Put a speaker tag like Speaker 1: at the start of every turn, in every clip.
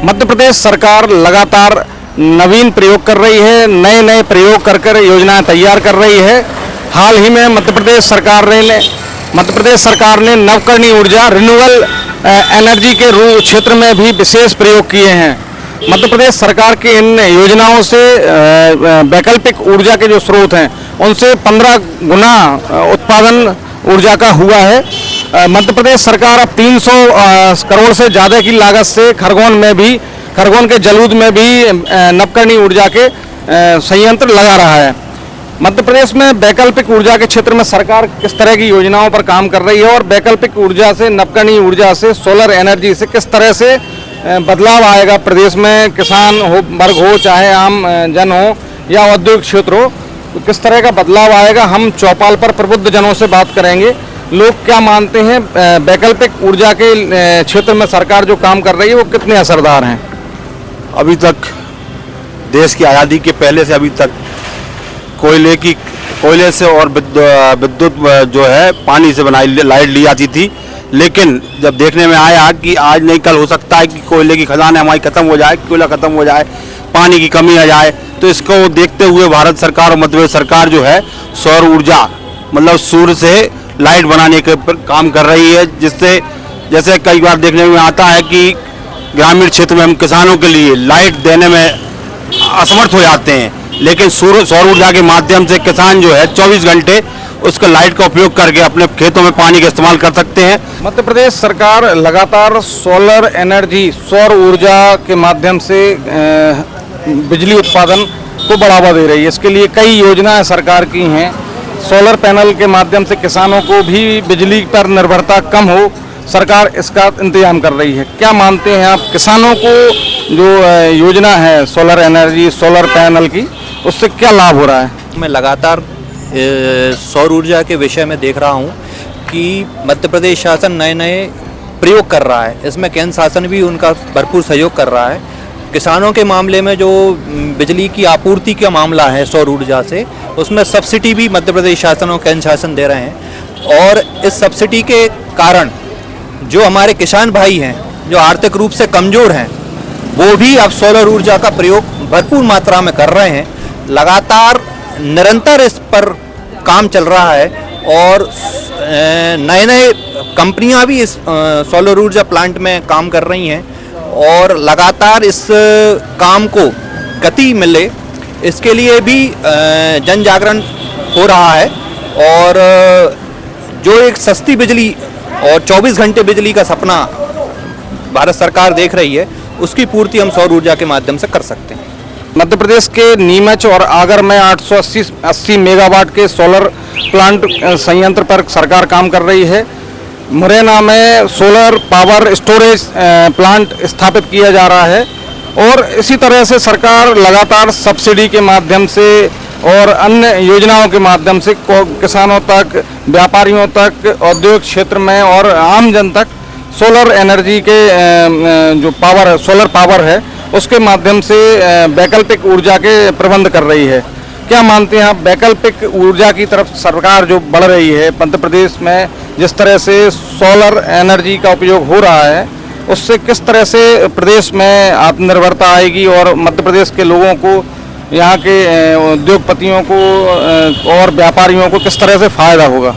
Speaker 1: मध्य प्रदेश सरकार लगातार नवीन प्रयोग कर रही है, नए नए प्रयोग कर कर योजनाएं तैयार कर रही है। हाल ही में मध्य प्रदेश सरकार ने नवकरणीय ऊर्जा रिन्यूएबल एनर्जी के क्षेत्र में भी विशेष प्रयोग किए हैं। मध्य प्रदेश सरकार की इन योजनाओं से वैकल्पिक ऊर्जा के जो स्रोत हैं उनसे 15 गुना उत्पादन ऊर्जा का हुआ है। मध्य प्रदेश सरकार अब 300 करोड़ से ज़्यादा की लागत से खरगोन के जलूद में भी नवकरणीय ऊर्जा के संयंत्र लगा रहा है। मध्य प्रदेश में वैकल्पिक ऊर्जा के क्षेत्र में सरकार किस तरह की योजनाओं पर काम कर रही है और वैकल्पिक ऊर्जा से, नवकरणीय ऊर्जा से, सोलर एनर्जी से किस तरह से बदलाव आएगा प्रदेश में, किसान वर्ग हो चाहे आम जन हो या औद्योगिक क्षेत्र हो, तो किस तरह का बदलाव आएगा, हम चौपाल पर प्रबुद्ध जनों से बात करेंगे। लोग क्या मानते हैं, वैकल्पिक ऊर्जा के क्षेत्र में सरकार जो काम कर रही है वो कितने असरदार हैं?
Speaker 2: अभी तक देश की आज़ादी के पहले से अभी तक कोयले से और विद्युत जो है पानी से बनाई लाइट ली जाती थी, लेकिन जब देखने में आया कि आज नहीं कल हो सकता है कि कोयले की खदानें हमारी खत्म हो जाए, कोयला खत्म हो जाए, पानी की कमी आ जाए, तो इसको देखते हुए भारत सरकार और मध्य प्रदेश सरकार जो है सौर ऊर्जा मतलब सूर्य से लाइट बनाने के पर काम कर रही है, जिससे जैसे कई बार देखने में आता है कि ग्रामीण क्षेत्र में हम किसानों के लिए लाइट देने में असमर्थ हो जाते हैं, लेकिन सौर ऊर्जा के माध्यम से किसान जो है 24 घंटे उसका लाइट का उपयोग करके अपने खेतों में पानी का इस्तेमाल कर सकते हैं।
Speaker 1: मध्य प्रदेश सरकार लगातार सोलर एनर्जी, सौर ऊर्जा के माध्यम से बिजली उत्पादन को बढ़ावा दे रही है। इसके लिए कई योजनाएं सरकार की हैं। सोलर पैनल के माध्यम से किसानों को भी बिजली पर निर्भरता कम हो, सरकार इसका इंतजाम कर रही है। क्या मानते हैं आप, किसानों को जो योजना है सोलर एनर्जी, सोलर पैनल की, उससे क्या लाभ हो रहा है?
Speaker 3: मैं लगातार सौर ऊर्जा के विषय में देख रहा हूं कि मध्य प्रदेश शासन नए नए प्रयोग कर रहा है। इसमें केंद्र शासन भी उनका भरपूर सहयोग कर रहा है। किसानों के मामले में जो बिजली की आपूर्ति का मामला है सौर ऊर्जा से, उसमें सब्सिडी भी मध्य प्रदेश शासन और केंद्र शासन दे रहे हैं, और इस सब्सिडी के कारण जो हमारे किसान भाई हैं जो आर्थिक रूप से कमज़ोर हैं वो भी अब सोलर ऊर्जा का प्रयोग भरपूर मात्रा में कर रहे हैं। लगातार निरंतर इस पर काम चल रहा है और नए नए कंपनियां भी इस सोलर ऊर्जा प्लांट में काम कर रही हैं और लगातार इस काम को गति मिले इसके लिए भी जन जागरण हो रहा है। और जो एक सस्ती बिजली और 24 घंटे बिजली का सपना भारत सरकार देख रही है, उसकी पूर्ति हम सौर ऊर्जा के माध्यम से कर सकते हैं।
Speaker 1: मध्य प्रदेश के नीमच और आगर में 880 मेगावाट के सोलर प्लांट संयंत्र पर सरकार काम कर रही है। मुरैना में सोलर पावर स्टोरेज प्लांट स्थापित किया जा रहा है और इसी तरह से सरकार लगातार सब्सिडी के माध्यम से और अन्य योजनाओं के माध्यम से किसानों तक, व्यापारियों तक, औद्योगिक क्षेत्र में और आम जन तक सोलर एनर्जी के जो पावर, सोलर पावर है, उसके माध्यम से वैकल्पिक ऊर्जा के प्रबंध कर रही है। क्या मानते हैं आप, वैकल्पिक ऊर्जा की तरफ सरकार जो बढ़ रही है मध्य प्रदेश में, जिस तरह से सोलर एनर्जी का उपयोग हो रहा है, उससे किस तरह से प्रदेश में आत्मनिर्भरता आएगी और मध्य प्रदेश के लोगों को, यहाँ के उद्योगपतियों को और व्यापारियों को किस तरह से फायदा होगा?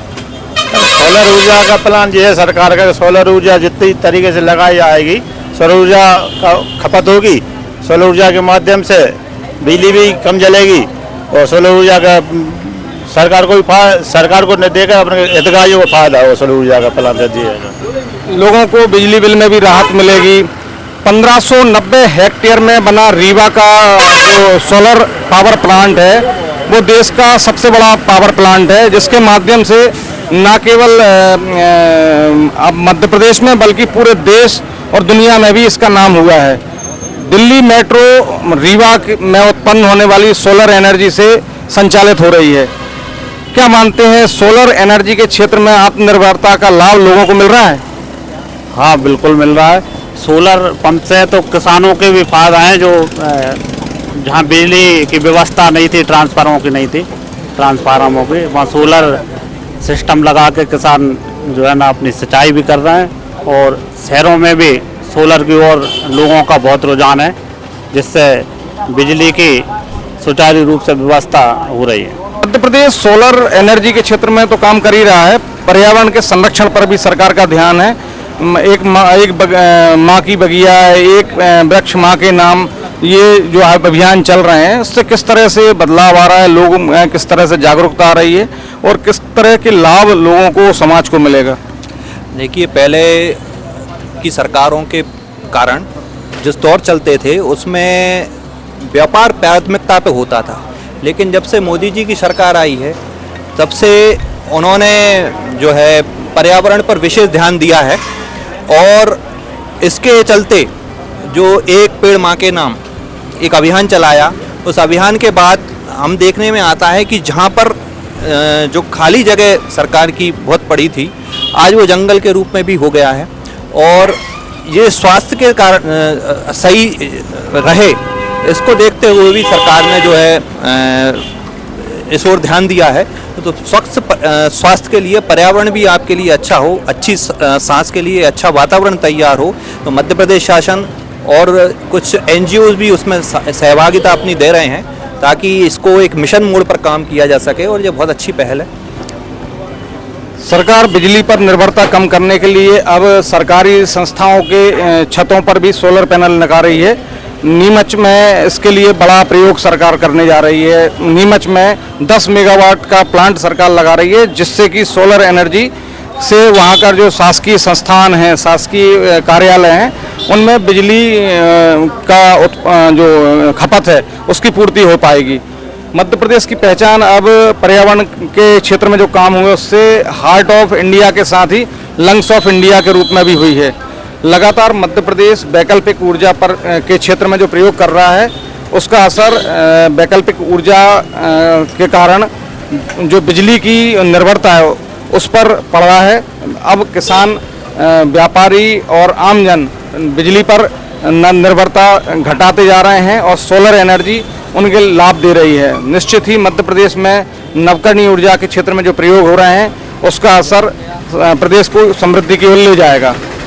Speaker 2: सोलर ऊर्जा का प्लान जो है सरकार का, सोलर ऊर्जा जितनी तरीके से लगाई जाएगी, सौर ऊर्जा का खपत होगी, सोलर ऊर्जा के माध्यम से बिजली भी कम जलेगी और सोलर ऊर्जा का सरकार को न देकर अपने हितग्राहियों को फायदा हो। सोलर ऊर्जा का प्लान दिएगा,
Speaker 1: लोगों को बिजली बिल में भी राहत मिलेगी। 1590 हेक्टेयर में बना रीवा का जो सोलर पावर प्लांट है वो देश का सबसे बड़ा पावर प्लांट है, जिसके माध्यम से न केवल अब मध्य प्रदेश में बल्कि पूरे देश और दुनिया में भी इसका नाम हुआ है। दिल्ली मेट्रो रीवा में उत्पन्न होने वाली सोलर एनर्जी से संचालित हो रही है। क्या मानते हैं, सोलर एनर्जी के क्षेत्र में आत्मनिर्भरता का लाभ लोगों को मिल रहा है?
Speaker 2: हाँ, बिल्कुल मिल रहा है। सोलर पंप से तो किसानों के भी फायदा है, जो जहाँ बिजली की व्यवस्था नहीं थी, ट्रांसफार्मरों की नहीं थी, ट्रांसफार्मरों की, वहाँ सोलर सिस्टम लगा के किसान जो है ना अपनी सिंचाई भी कर रहे हैं और शहरों में भी
Speaker 4: सोलर की ओर लोगों का बहुत रुझान है, जिससे बिजली की सुचारू रूप से व्यवस्था हो रही है।
Speaker 1: मध्य प्रदेश सोलर एनर्जी के क्षेत्र में तो काम कर ही रहा है, पर्यावरण के संरक्षण पर भी सरकार का ध्यान है। एक माँ की बगिया, एक वृक्ष माँ के नाम, ये जो अभियान चल रहे हैं, इससे किस तरह से बदलाव आ रहा है, लोगों में किस तरह से जागरूकता आ रही है और किस तरह के लाभ लोगों को, समाज को मिलेगा?
Speaker 3: देखिए, पहले की सरकारों के कारण जिस दौर चलते थे उसमें व्यापार प्राथमिकता पे होता था, लेकिन जब से मोदी जी की सरकार आई है तब से उन्होंने जो है पर्यावरण पर विशेष ध्यान दिया है। और इसके चलते जो एक पेड़ माँ के नाम एक अभियान चलाया, उस अभियान के बाद हम देखने में आता है कि जहाँ पर जो खाली जगह सरकार की बहुत पड़ी थी, आज वो जंगल के रूप में भी हो गया है। और ये स्वास्थ्य के कारण सही रहे, इसको देखते हुए भी सरकार ने जो है इस ओर ध्यान दिया है। तो स्वच्छ स्वास्थ्य के लिए, पर्यावरण भी आपके लिए अच्छा हो, अच्छी सांस के लिए अच्छा वातावरण तैयार हो, तो मध्य प्रदेश शासन और कुछ एनजीओ भी उसमें सहभागिता अपनी दे रहे हैं, ताकि इसको एक मिशन मोड पर काम किया जा सके, और ये बहुत अच्छी पहल है।
Speaker 1: सरकार बिजली पर निर्भरता कम करने के लिए अब सरकारी संस्थाओं के छतों पर भी सोलर पैनल लगा रही है। नीमच में इसके लिए बड़ा प्रयोग सरकार करने जा रही है। नीमच में 10 मेगावाट का प्लांट सरकार लगा रही है, जिससे कि सोलर एनर्जी से वहाँ का जो शासकीय संस्थान हैं, शासकीय कार्यालय हैं, उनमें बिजली का जो खपत है उसकी पूर्ति हो पाएगी। मध्य प्रदेश की पहचान अब पर्यावरण के क्षेत्र में जो काम हुए उससे हार्ट ऑफ इंडिया के साथ ही लंग्स ऑफ इंडिया के रूप में भी हुई है। लगातार मध्य प्रदेश वैकल्पिक ऊर्जा पर के क्षेत्र में जो प्रयोग कर रहा है, उसका असर वैकल्पिक ऊर्जा के कारण जो बिजली की निर्भरता है उस पर पड़ रहा है। अब किसान, व्यापारी और आमजन बिजली पर निर्भरता घटाते जा रहे हैं और सोलर एनर्जी उनके लाभ दे रही है। निश्चित ही मध्य प्रदेश में नवकरणीय ऊर्जा के क्षेत्र में जो प्रयोग हो रहे हैं उसका असर प्रदेश को समृद्धि की ओर ले जाएगा।